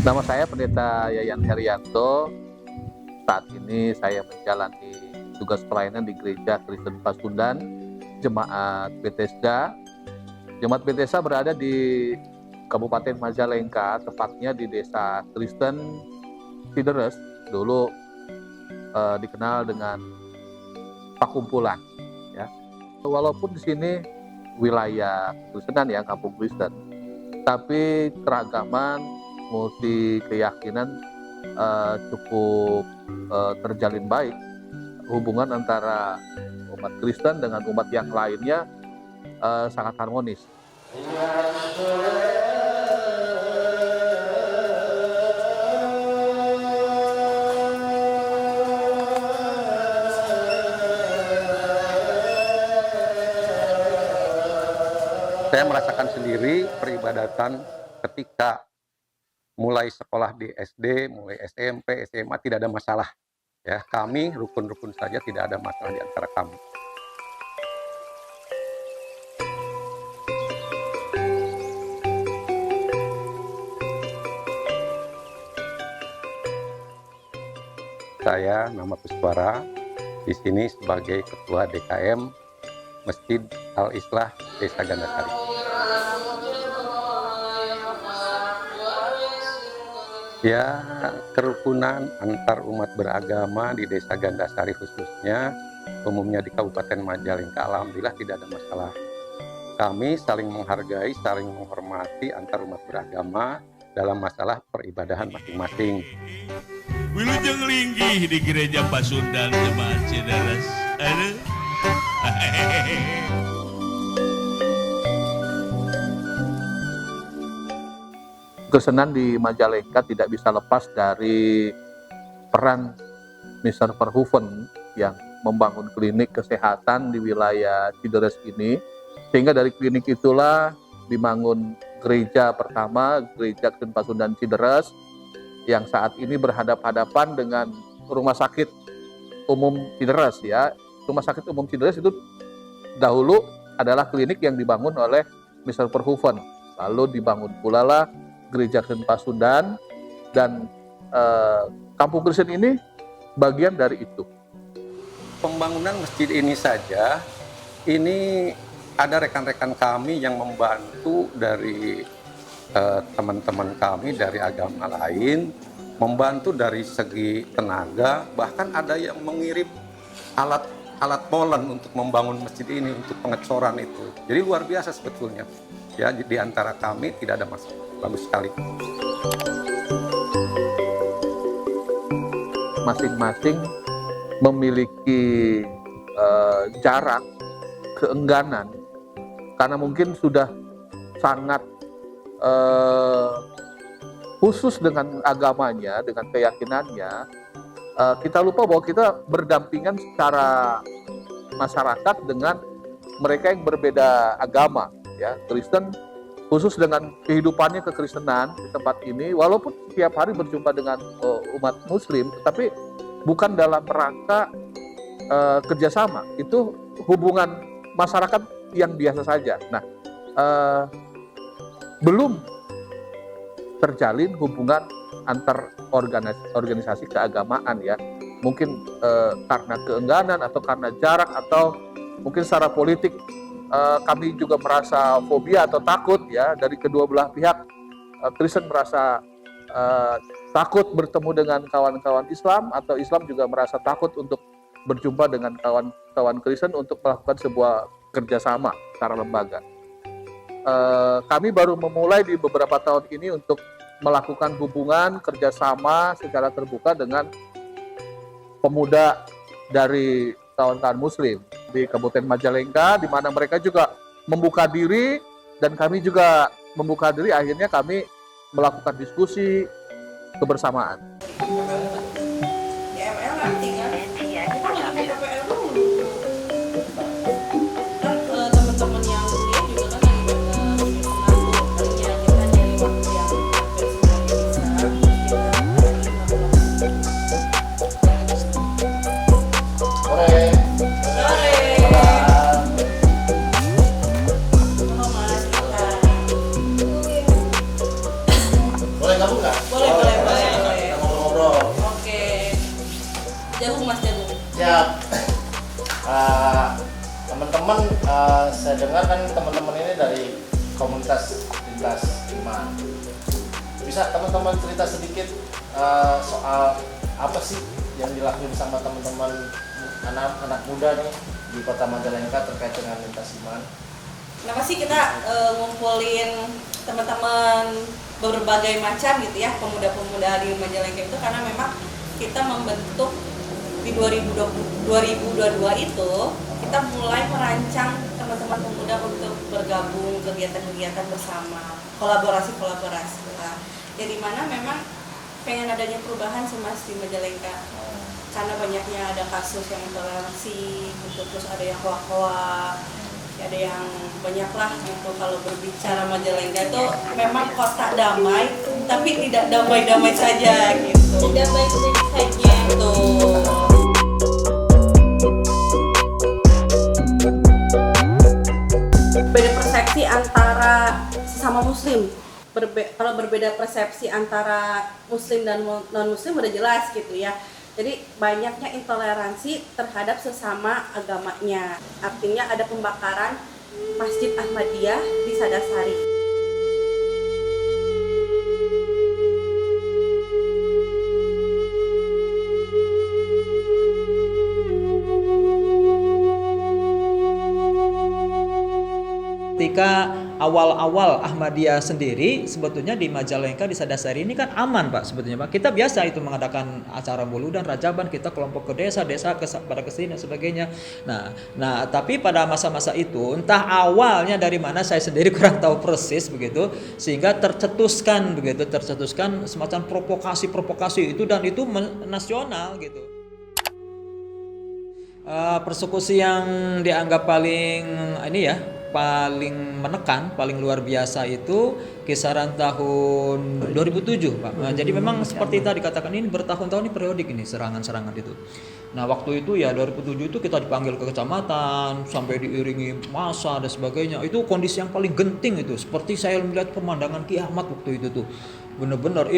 Nama saya Pendeta Yayan Herianto. Saat ini saya menjalani tugas pelayanan di Gereja Kristen Pasundan, Jemaat Bethesda. Jemaat Bethesda berada di Kabupaten Majalengka, tepatnya di Desa Kristen Cideres, dulu dikenal dengan Pakumpulan. Ya. Walaupun di sini wilayah Kristenan ya, kampung Kristen, tapi keragaman multi keyakinan cukup terjalin baik. Hubungan antara umat Kristen dengan umat yang lainnya sangat harmonis. Saya merasakan sendiri peribadatan ketika mulai sekolah di SD, mulai SMP, SMA tidak ada masalah. Ya, kami rukun-rukun saja, tidak ada masalah di antara kami. Saya nama Puswara, di sini sebagai Ketua DKM Masjid Al-Islah Desa Gandasari. Ya, kerukunan antar umat beragama di Desa Gandasari khususnya, umumnya di Kabupaten Majalengka, alhamdulillah tidak ada masalah. Kami saling menghargai, saling menghormati antar umat beragama dalam masalah peribadahan masing-masing. Wilujeng linggih di Gereja Pasundan Jemaat Cideres. Kristenan di Majalengka tidak bisa lepas dari peran Mr. Verhoeven yang membangun klinik kesehatan di wilayah Cideres ini, sehingga dari klinik itulah dibangun gereja pertama, Gereja Kristen Pasundan Cideres, yang saat ini berhadap-hadapan dengan Rumah Sakit Umum Cideres ya. Rumah Sakit Umum Cideres itu dahulu adalah klinik yang dibangun oleh Mr. Verhoeven. Lalu dibangun pula lah Gereja Kristen Pasundan, dan Kampung Kristen ini bagian dari itu. Pembangunan masjid ini saja, ini ada rekan-rekan kami yang membantu dari teman-teman kami dari agama lain, membantu dari segi tenaga, bahkan ada yang mengirim alat molen untuk membangun masjid ini, untuk pengecoran itu. Jadi luar biasa sebetulnya. Ya, di antara kami tidak ada masalah. Bagus sekali. Masing-masing memiliki jarak, keengganan, karena mungkin sudah sangat khusus dengan agamanya, dengan keyakinannya. Kita lupa bahwa kita berdampingan secara masyarakat dengan mereka yang berbeda agama, ya. Kristen khusus dengan kehidupannya kekristenan di tempat ini, walaupun setiap hari berjumpa dengan umat Muslim, tetapi bukan dalam rangka kerjasama. Itu hubungan masyarakat yang biasa saja. Nah, belum terjalin hubungan antar organisasi keagamaan ya. Mungkin karena keengganan atau karena jarak, atau mungkin secara politik kami juga merasa fobia atau takut ya dari kedua belah pihak. Kristen merasa takut bertemu dengan kawan-kawan Islam, atau Islam juga merasa takut untuk berjumpa dengan kawan-kawan Kristen untuk melakukan sebuah kerjasama secara lembaga. Kami baru memulai di beberapa tahun ini untuk melakukan hubungan kerjasama secara terbuka dengan pemuda dari kawan-kawan Muslim di Kabupaten Majalengka, di mana mereka juga membuka diri dan kami juga membuka diri. Akhirnya kami melakukan diskusi kebersamaan. DML nanti ya. Teman-teman yang kuliah juga kan lagi menunggu kalinya kita dari waktu yang hampir semuanya Boleh gabung nggak? Boleh. Kita ngobrol-ngobrol. Oke. Jagung Mas Jagung. Siap. Teman-teman, saya dengar kan teman-teman ini dari komunitas lintas iman. Bisa teman-teman cerita sedikit soal apa sih yang dilakukan sama teman-teman anak muda nih di Kota Majalengka terkait dengan lintas iman? Kenapa sih kita ngumpulin teman-teman berbagai macam gitu ya, pemuda-pemuda di Majalengka itu, karena memang kita membentuk di 2022 itu kita mulai merancang teman-teman pemuda untuk bergabung kegiatan-kegiatan bersama, kolaborasi lah. Jadi mana memang pengen adanya perubahan sih Mas di Majalengka, karena banyaknya ada kasus yang intoleransi gitu, terus ada yang hoak-hoak, ada yang banyak lah gitu. Kalau berbicara Majalengka itu memang kota damai, tapi tidak damai-damai saja gitu. Tidak baik-baik saja. Betul. Beda persepsi antara sesama muslim. Kalau berbeda persepsi antara muslim dan non muslim udah jelas gitu ya. Jadi banyaknya intoleransi terhadap sesama agamanya. Artinya ada pembakaran Masjid Ahmadiyah di Sadasari. Ketika awal-awal Ahmadiyah sendiri sebetulnya di Majalengka, di Sadasari ini kan aman Pak sebetulnya Pak. Kita biasa itu mengadakan acara mauludan, rajaban, kita kelompok ke desa pada kesini dan sebagainya. Nah tapi pada masa-masa itu entah awalnya dari mana saya sendiri kurang tahu persis begitu, sehingga tercetuskan semacam provokasi itu, dan itu nasional gitu. Persekusi yang dianggap paling menekan, paling luar biasa itu kisaran tahun 2007 Pak. Nah, jadi memang seperti tadi dikatakan ini bertahun-tahun ini periodik ini serangan-serangan itu. Nah waktu itu ya 2007 itu kita dipanggil ke kecamatan sampai diiringi massa dan sebagainya. Itu kondisi yang paling genting itu. Seperti saya melihat pemandangan kiamat waktu itu tuh. Benar-benar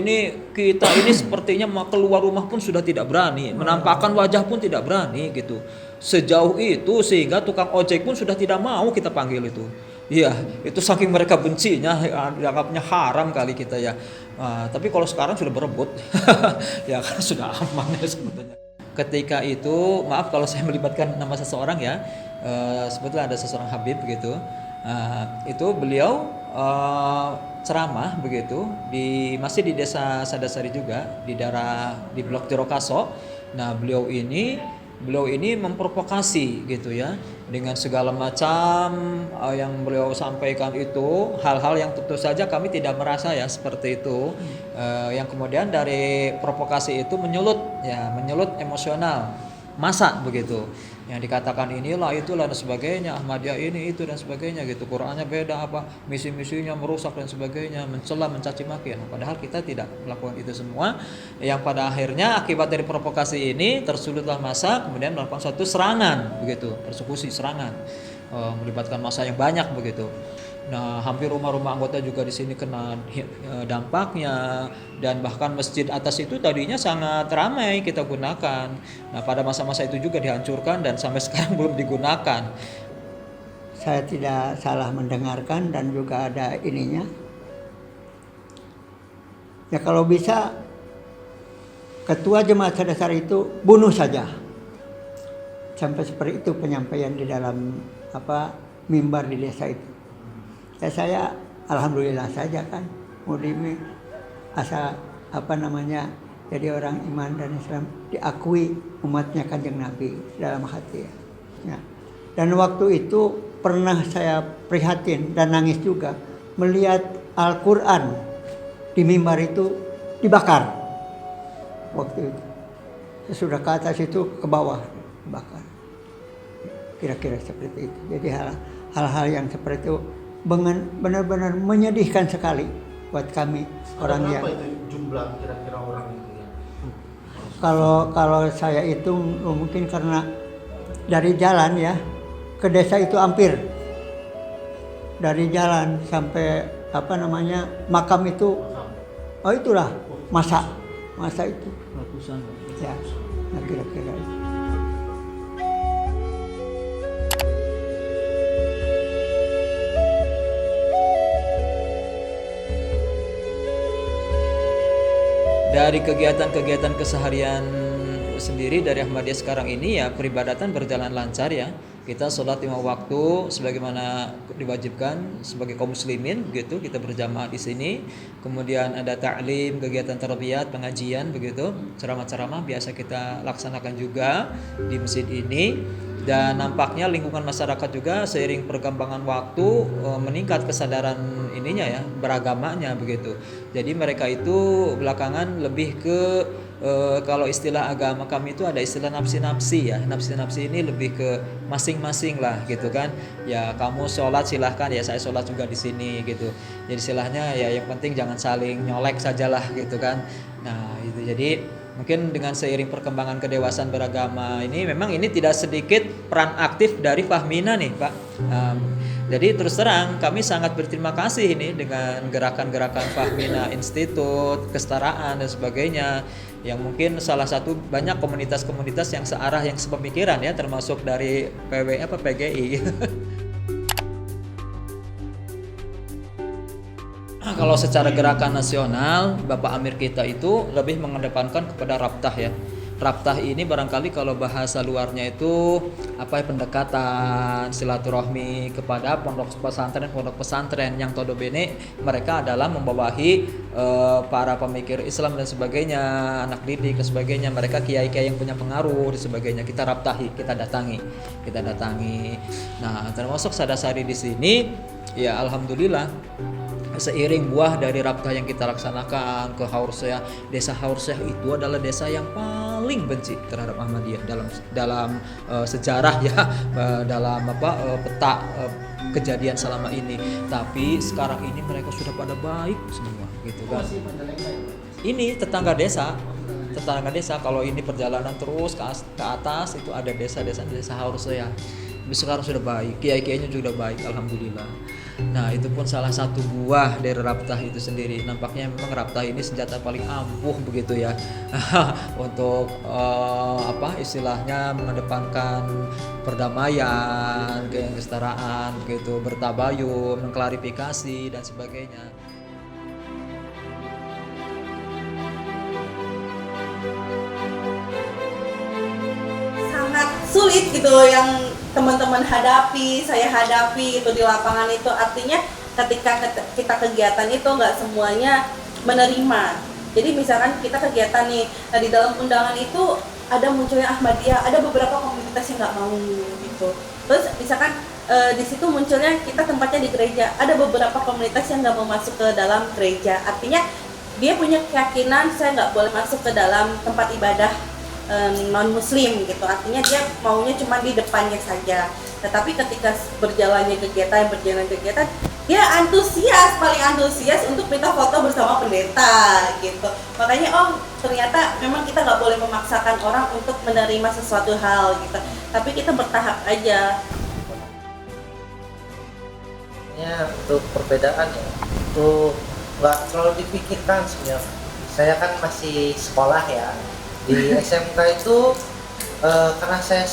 kita ini sepertinya mau keluar rumah pun sudah tidak berani, menampakkan wajah pun tidak berani gitu. Sejauh itu sehingga tukang ojek pun sudah tidak mau kita panggil itu. Iya, itu saking mereka bencinya, dianggapnya haram kali kita ya. Tapi kalau sekarang sudah berebut, ya karena sudah aman ya sebetulnya. Ketika itu, maaf kalau saya melibatkan nama seseorang ya, sebetulnya ada seseorang Habib begitu. Itu beliau ceramah begitu masih di desa Sadasari juga, di Blok Tirokaso. Nah beliau ini memprovokasi gitu ya, dengan segala macam yang beliau sampaikan itu hal-hal yang tentu saja kami tidak merasa ya seperti itu, yang kemudian dari provokasi itu menyulut emosional massa begitu, yang dikatakan inilah itulah dan sebagainya, Ahmadiyah ini itu dan sebagainya gitu, Qurannya beda, misi-misinya merusak dan sebagainya, mencela, mencaci maki. Nah, padahal kita tidak melakukan itu semua. Yang pada akhirnya akibat dari provokasi ini tersulutlah massa, kemudian melakukan suatu serangan begitu, persekusi serangan, melibatkan massa yang banyak begitu. Nah, hampir rumah-rumah anggota juga di sini kena dampaknya, dan bahkan masjid atas itu tadinya sangat ramai kita gunakan. Nah, pada masa-masa itu juga dihancurkan dan sampai sekarang belum digunakan. Saya tidak salah mendengarkan dan juga ada ininya. Ya kalau bisa ketua jemaat sadasar itu bunuh saja. Sampai seperti itu penyampaian di dalam mimbar di desa itu. Ya saya alhamdulillah saja kan. Mau asal jadi orang iman dan Islam, diakui umatnya Kanjeng Nabi dalam hati. Ya. Dan waktu itu pernah saya prihatin dan nangis juga melihat Al-Quran di mimbar itu dibakar. Waktu itu sesudah ke atas itu ke bawah dibakar. Kira-kira seperti itu. Jadi hal-hal yang seperti itu benar-benar menyedihkan sekali buat kami orang yang. Berapa itu jumlah kira-kira orang itu ya? Kalau saya itu mungkin karena dari jalan ya ke desa itu hampir dari jalan sampai makam itu, itulah masa itu Ratusan. ya, nah kira-kira itu. Dari kegiatan-kegiatan keseharian sendiri dari Ahmadiyah sekarang ini ya peribadatan berjalan lancar ya. Kita sholat 5 waktu sebagaimana diwajibkan sebagai kaum muslimin gitu, kita berjamaah di sini. Kemudian ada ta'lim, kegiatan tarbiyat, pengajian begitu, ceramah-ceramah biasa kita laksanakan juga di masjid ini. Dan nampaknya lingkungan masyarakat juga seiring perkembangan waktu meningkat kesadaran ininya ya, beragamanya begitu. Jadi mereka itu belakangan lebih ke kalau istilah agama kami itu ada istilah nafsi-nafsi ya. Nafsi-nafsi ini lebih ke masing-masing lah gitu kan. Ya kamu sholat silahkan, ya saya sholat juga di sini gitu. Jadi istilahnya ya yang penting jangan saling nyolek sajalah gitu kan. Nah itu jadi mungkin dengan seiring perkembangan kedewasaan beragama ini memang ini tidak sedikit peran aktif dari Fahmina nih Pak. Jadi terus terang kami sangat berterima kasih ini dengan gerakan-gerakan Fahmina Institut, kesetaraan dan sebagainya, yang mungkin salah satu banyak komunitas-komunitas yang searah yang sepemikiran ya, termasuk dari PGI. Kalau secara gerakan nasional, Bapak Amir kita itu lebih mengedepankan kepada Raptah ya. Raptah ini barangkali kalau bahasa luarnya itu pendekatan silaturahmi kepada pondok pesantren yang todobene mereka adalah membawahi para pemikir Islam dan sebagainya, anak didik dan sebagainya, mereka kiai-kiai yang punya pengaruh dan sebagainya, kita raptahi, kita datangi. Nah, termasuk Sadasari di sini ya alhamdulillah seiring buah dari raptah yang kita laksanakan ke Haursyah, desa Haursyah itu adalah desa yang paling benci terhadap Ahmadiyah dalam sejarah ya, dalam peta kejadian selama ini. Tapi sekarang ini mereka sudah pada baik semua gitu kan. Ini tetangga desa kalau ini perjalanan terus ke atas itu ada desa Haursyah. Sekarang sudah baik, kiai-kiainya juga baik alhamdulillah. Nah itu pun salah satu buah dari Raptah itu sendiri. Nampaknya memang Raptah ini senjata paling ampuh begitu ya untuk istilahnya mengedepankan perdamaian, kesetaraan begitu, bertabayun, mengklarifikasi dan sebagainya. Sangat sulit gitu yang teman-teman hadapi, saya hadapi itu di lapangan itu. Artinya ketika kita kegiatan itu nggak semuanya menerima. Jadi misalkan kita kegiatan nih, nah di dalam undangan itu ada munculnya Ahmadiyah, ada beberapa komunitas yang nggak mau gitu. Terus misalkan di situ munculnya kita tempatnya di gereja, ada beberapa komunitas yang nggak mau masuk ke dalam gereja. Artinya dia punya keyakinan saya nggak boleh masuk ke dalam tempat ibadah non muslim gitu, artinya dia maunya cuma di depannya saja. Tetapi ketika berjalan kegiatan dia paling antusias untuk minta foto bersama pendeta gitu. Makanya ternyata memang kita nggak boleh memaksakan orang untuk menerima sesuatu hal gitu, tapi kita bertahap aja. Ya untuk perbedaan ya itu nggak terlalu dipikirkan sebenarnya. Saya kan masih sekolah ya. Di SMK itu karena saya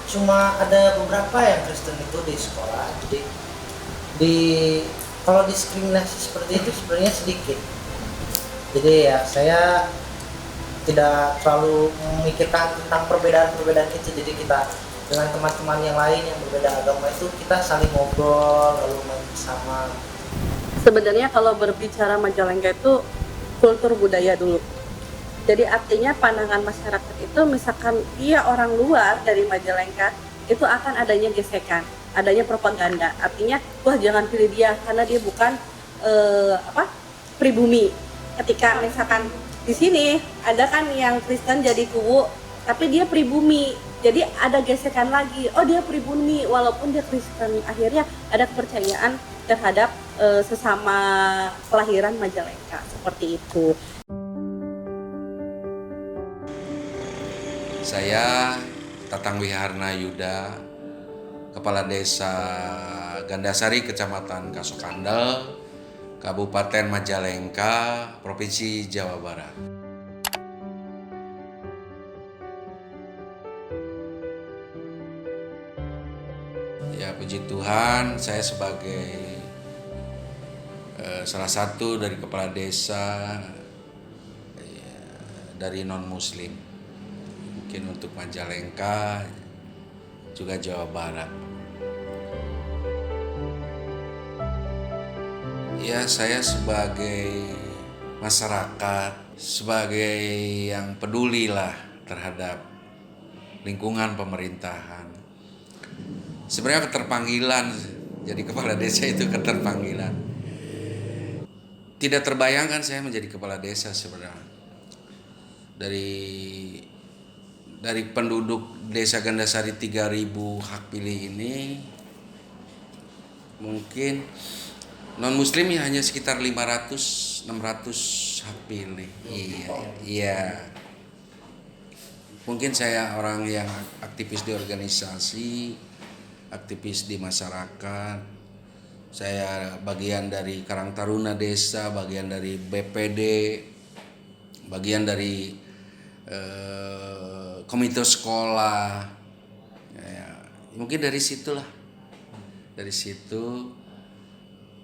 cuma ada beberapa yang Kristen itu di sekolah, jadi kalau diskriminasi seperti itu sebenarnya sedikit. Jadi ya saya tidak terlalu memikirkan tentang perbedaan-perbedaan kecil. Jadi kita dengan teman-teman yang lain yang berbeda agama itu kita saling ngobrol lalu main bersama. Sebenarnya kalau berbicara Majalengka itu kultur budaya dulu. Jadi artinya pandangan masyarakat itu misalkan dia orang luar dari Majalengka itu akan adanya gesekan, adanya propaganda. Artinya wah jangan pilih dia karena dia bukan pribumi. Ketika misalkan di sini ada kan yang Kristen jadi kubu tapi dia pribumi. Jadi ada gesekan lagi. Oh dia pribumi walaupun dia Kristen. Akhirnya ada kepercayaan terhadap sesama kelahiran Majalengka seperti itu. Saya Tatang Wiharna Yuda, Kepala Desa Gandasari, Kecamatan Kasokandel, Kabupaten Majalengka, Provinsi Jawa Barat. Ya puji Tuhan, saya sebagai salah satu dari kepala desa dari non-muslim, mungkin untuk Majalengka juga Jawa Barat. Ya saya sebagai masyarakat, sebagai yang peduli lah terhadap lingkungan pemerintahan. Sebenarnya keterpanggilan jadi kepala desa itu keterpanggilan. Tidak terbayangkan saya menjadi kepala desa sebenarnya. Dari penduduk desa Gandasari 3.000 hak pilih ini, mungkin non muslim hanya sekitar 500-600 hak pilih. Iya. Mungkin saya orang yang aktivis di organisasi, aktivis di masyarakat. Saya bagian dari Karang Taruna Desa, bagian dari BPD, bagian dari komite sekolah. Ya, mungkin dari situlah. Dari situ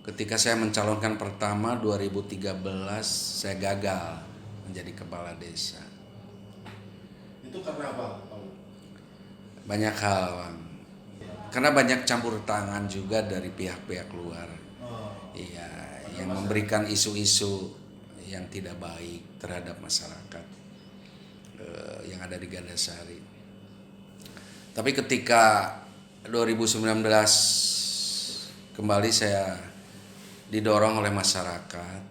ketika saya mencalonkan pertama 2013 saya gagal menjadi kepala desa. Itu karena apa? Banyak hal, Bang. Karena banyak campur tangan juga dari pihak-pihak luar. Iya, yang memberikan isu-isu yang tidak baik terhadap masyarakat yang ada di Gandasari. Tapi ketika 2019 kembali saya didorong oleh masyarakat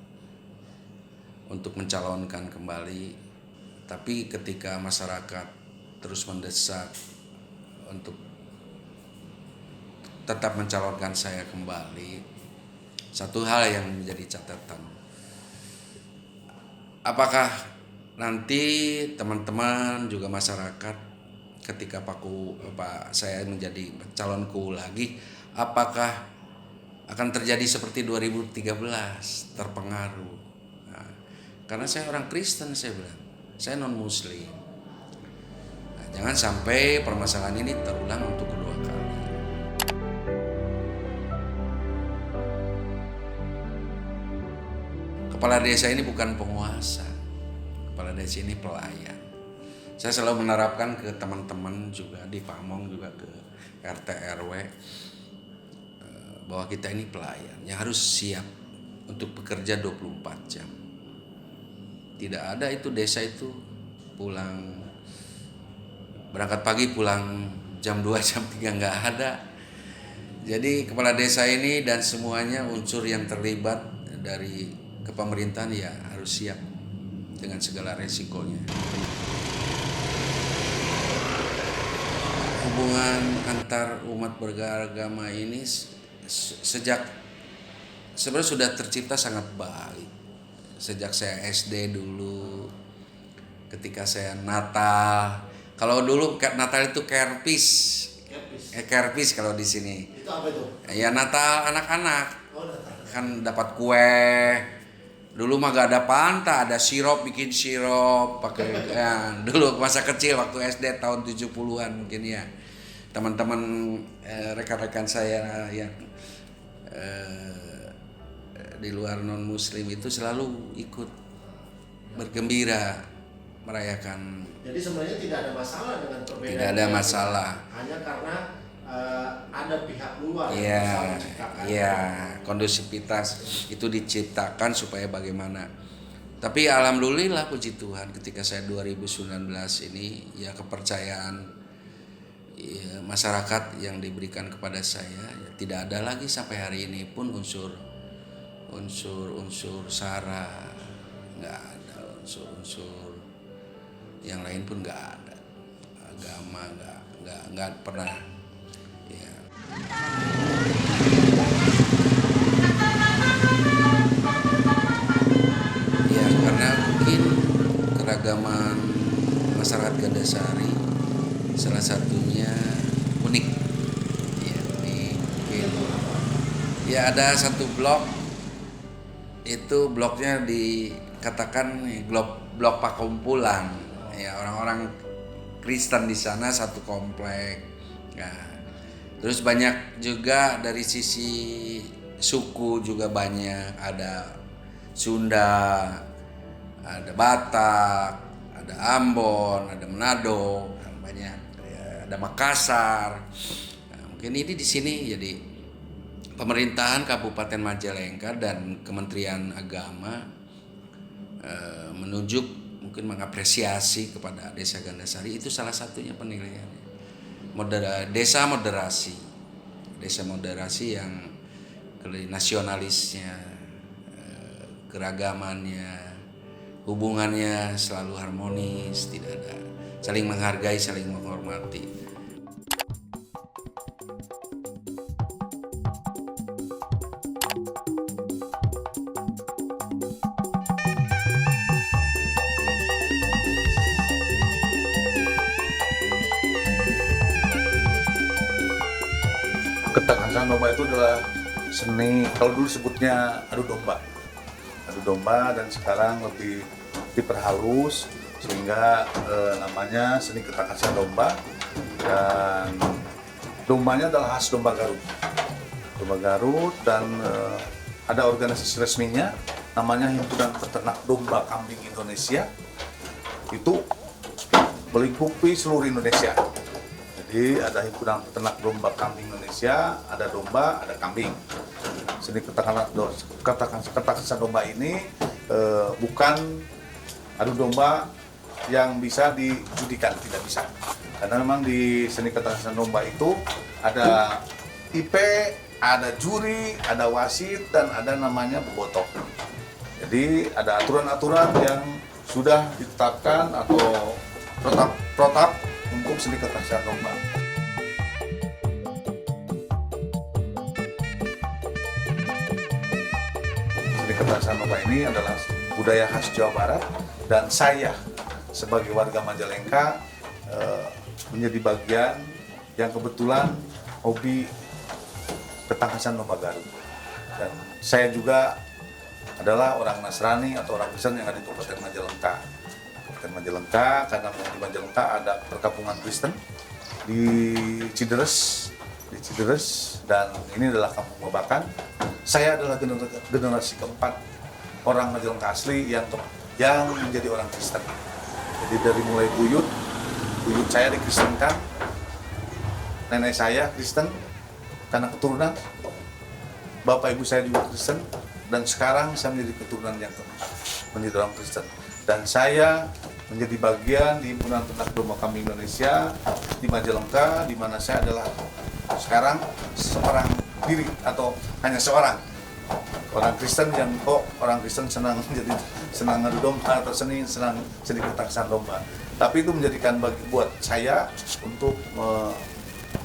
untuk mencalonkan kembali. Tapi ketika masyarakat terus mendesak untuk tetap mencalonkan saya kembali, satu hal yang menjadi catatan, apakah nanti teman-teman juga masyarakat ketika saya menjadi calonku lagi, apakah akan terjadi seperti 2013 terpengaruh? Nah, karena saya orang Kristen, saya bilang saya non muslim. Nah, jangan sampai permasalahan ini terulang untuk kedua kali. Kepala desa ini bukan penguasa. Kepala desa ini pelayan. Saya selalu menerapkan ke teman-teman juga di Pamong, juga ke RT RW, bahwa kita ini pelayan yang harus siap untuk bekerja 24 jam. Tidak ada itu desa itu pulang berangkat pagi pulang jam 2 jam 3, nggak ada. Jadi kepala desa ini dan semuanya unsur yang terlibat dari kepemerintahan ya harus siap dengan segala resikonya. Hubungan antar umat beragama ini sejak sebenarnya sudah tercipta sangat baik. Sejak saya SD dulu, ketika saya Natal. Kalau dulu Natal itu kerpis. Kerpis kalau di sini. Itu apa itu? Ya Natal anak-anak. Oh, Natal. Kan dapat kue. Dulu mah gak ada panta, ada sirup, bikin sirup pakai ya, dulu masa kecil waktu SD tahun 70-an mungkin ya. Teman-teman rekan-rekan saya yang di luar non muslim itu selalu ikut bergembira merayakan. Jadi sebenarnya tidak ada masalah dengan perbedaan. Tidak ada masalah. Hanya karena ada pihak luar yang Iya, berusaha menciptakan. iya, kondusivitas itu diciptakan supaya bagaimana. Tapi alhamdulillah puji Tuhan ketika saya 2019 ini ya kepercayaan ya, masyarakat yang diberikan kepada saya ya, tidak ada lagi sampai hari ini pun unsur sara, nggak ada unsur yang lain pun nggak ada, agama nggak pernah ya. Ya karena mungkin keragaman masyarakat Gandasari salah satunya unik ya, unik mungkin ya ada satu blok itu bloknya dikatakan blok pakumpulan ya, orang-orang Kristen di sana satu komplek. Nah, terus banyak juga dari sisi suku juga banyak, ada Sunda, ada Batak, ada Ambon, ada Manado, banyak ya, ada Makassar. Nah, mungkin ini di sini jadi pemerintahan Kabupaten Majalengka dan Kementerian Agama menunjuk mungkin mengapresiasi kepada Desa Gandasari, itu salah satunya penilaiannya. Desa moderasi yang nasionalisnya, keragamannya, hubungannya selalu harmonis, tidak ada saling menghargai, saling menghormati. Ketangkasan domba itu adalah seni, kalau dulu sebutnya adu domba, dan sekarang lebih diperhalus sehingga namanya seni ketangkasan domba, dan dombanya adalah khas domba Garut, dan ada organisasi resminya namanya Himpunan Peternak Domba Kambing Indonesia, itu melingkupi seluruh Indonesia. Jadi ada Himpunan Peternak Domba Kambing Indonesia, ada domba, ada kambing. Seni ketangkasan domba ini bukan adu domba yang bisa dijudikan, tidak bisa. Karena memang di seni ketangkasan domba itu ada IP, ada juri, ada wasit, dan ada namanya bobotoh. Jadi ada aturan-aturan yang sudah ditetapkan atau protap untuk seni ketangkasan domba. Seni ketangkasan domba ini adalah budaya khas Jawa Barat, dan saya sebagai warga Majalengka menjadi bagian yang kebetulan hobi ketangkasan domba Garut. Dan saya juga adalah orang Nasrani atau orang Kristen yang ada di Kabupaten Majalengka. Karena di Majalengka ada perkampungan Kristen di Cideres, dan ini adalah kampung Babakan. Saya adalah generasi keempat orang Majalengka asli yang menjadi orang Kristen. Jadi dari mulai buyut saya dikristenkan, nenek saya Kristen karena keturunan, bapak ibu saya juga Kristen, dan sekarang saya menjadi keturunan yang menjadi orang Kristen. Dan saya menjadi bagian di Himpunan Peternak Domba Kambing Indonesia di Majalengka, di mana saya adalah sekarang seorang diri atau hanya seorang orang Kristen yang orang Kristen senang adu domba atau senang ketangkasan domba. Tapi itu menjadikan buat saya untuk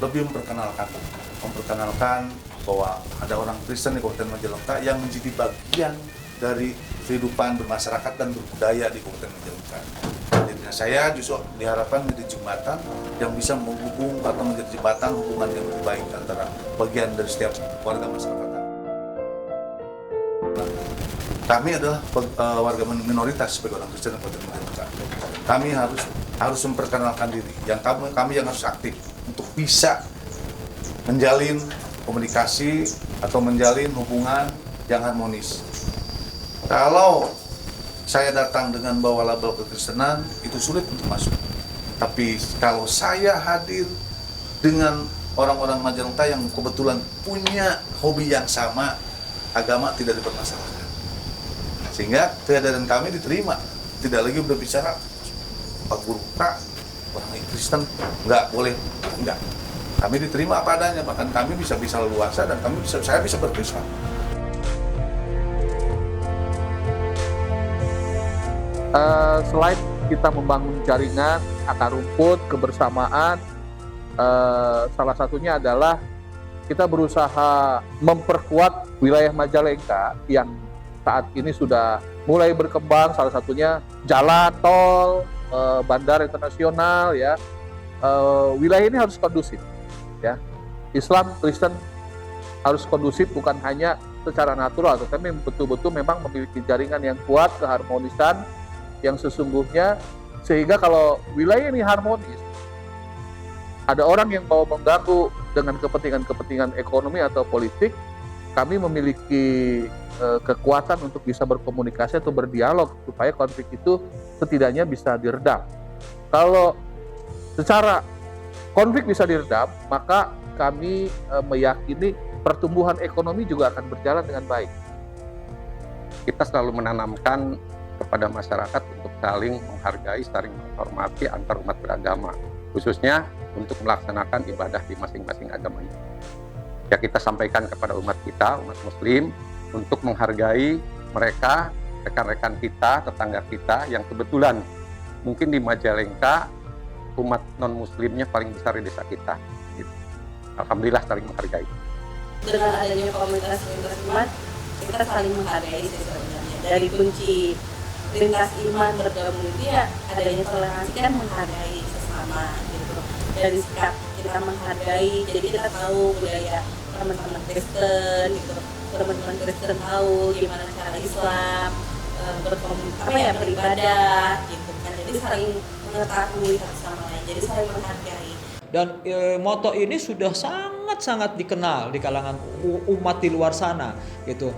lebih memperkenalkan bahwa ada orang Kristen di Kabupaten Majalengka yang menjadi bagian dari kehidupan bermasyarakat dan berbudaya di Kabupaten Majalengka. Jadi saya justru diharapkan menjadi jembatan yang bisa menghubung atau menjadi jembatan hubungan yang lebih baik antara bagian dari setiap warga masyarakat. Kami adalah warga minoritas sebagai orang Kristen di Kabupaten Majalengka. Kami harus memperkenalkan diri. Kami yang harus aktif untuk bisa menjalin komunikasi atau menjalin hubungan yang harmonis. Kalau saya datang dengan bawa label kekristenan, itu sulit untuk masuk. Tapi kalau saya hadir dengan orang-orang Majalengka yang kebetulan punya hobi yang sama, agama tidak dipermasalahkan. Sehingga kehadiran kami diterima. Tidak lagi berbicara, Pak Guru Kak, orang Kristen, nggak boleh, enggak. Kami diterima apa adanya, bahkan kami bisa leluasa dan saya bisa berkisah. Selain kita membangun jaringan, akar rumput, kebersamaan, salah satunya adalah kita berusaha memperkuat wilayah Majalengka yang saat ini sudah mulai berkembang, salah satunya jalan tol, bandara internasional, ya. Wilayah ini harus kondusif, ya. Islam, Kristen harus kondusif, bukan hanya secara natural, tetapi betul-betul memang memiliki jaringan yang kuat, keharmonisan yang sesungguhnya, sehingga kalau wilayah ini harmonis, ada orang yang mau mengganggu dengan kepentingan ekonomi atau politik, kami memiliki kekuatan untuk bisa berkomunikasi atau berdialog supaya konflik itu setidaknya bisa diredam. Kalau secara konflik bisa diredam, maka kami meyakini pertumbuhan ekonomi juga akan berjalan dengan baik. Kita selalu menanamkan kepada masyarakat untuk saling menghargai, saling menghormati antar umat beragama, khususnya untuk melaksanakan ibadah di masing-masing agama ini. Ya, kita sampaikan kepada umat kita, umat Muslim, untuk menghargai mereka, rekan-rekan kita, tetangga kita yang kebetulan mungkin di Majalengka umat non-Muslimnya paling besar di desa kita. Gitu. Alhamdulillah saling menghargai. Dengan adanya komunitas lintas iman, kita saling menghargai sih sebenarnya. Dari kunci lintas iman bergabung itu ya adanya toleransi, kan menghargai sesama gitu. Dari sikap kita menghargai, jadi kita tahu budaya teman-teman Kristen gitu. Teman-teman Kristen tahu gimana cara Islam beribadah gitu kan. Jadi saling mengetahui satu sama lain, jadi saling menghargai. Dan moto ini sudah sangat-sangat dikenal di kalangan umat di luar sana gitu,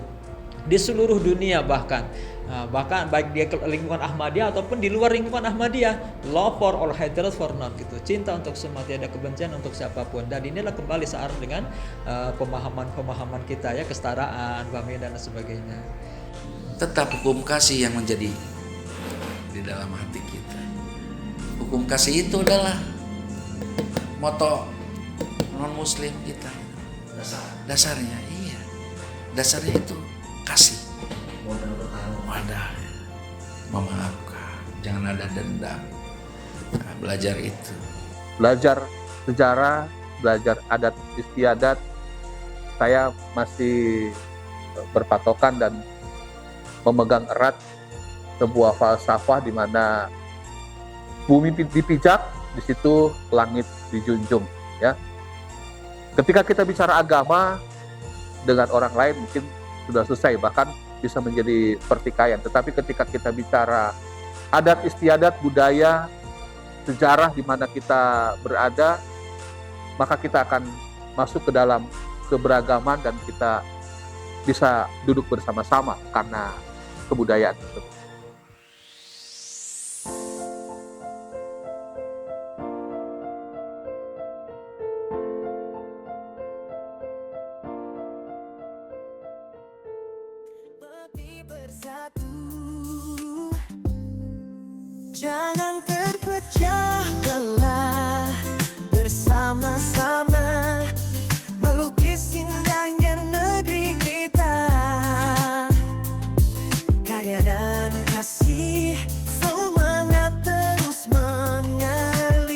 di seluruh dunia bahkan baik di lingkungan Ahmadiyah ataupun di luar lingkungan Ahmadiyah, love for all, hatred for none gitu, cinta untuk semua, tiada kebencian untuk siapapun. Dan inilah kembali searah dengan pemahaman kita ya, kesetaraan, pamit dan sebagainya. Tetap hukum kasih yang menjadi di dalam hati kita. Hukum kasih itu adalah moto non-Muslim kita. Dasarnya, iya. Dasarnya itu kasih. Wadah, memaafkan, jangan ada dendam. Nah, belajar itu. Belajar sejarah, belajar adat istiadat, saya masih berpatokan dan memegang erat sebuah falsafah di mana bumi dipijak, di situ langit dijunjung, ya. Ketika kita bicara agama dengan orang lain mungkin sudah selesai, bahkan bisa menjadi pertikaian. Tetapi ketika kita bicara adat istiadat, budaya, sejarah di mana kita berada, maka kita akan masuk ke dalam keberagaman dan kita bisa duduk bersama-sama karena kebudayaan tersebut. Jangan terpecah belah, bersama-sama melukis indahnya negeri kita. Karya dan kasih, semangat terus mengalir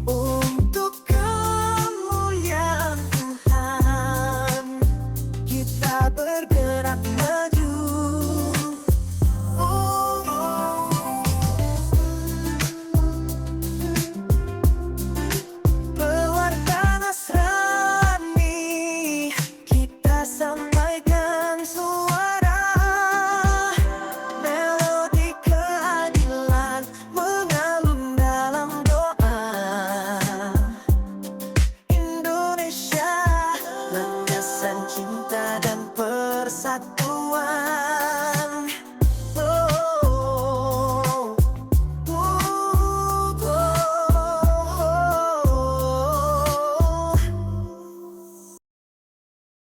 untuk kemuliaan Tuhan. Kita bergerak maju. Cinta dan bersatu.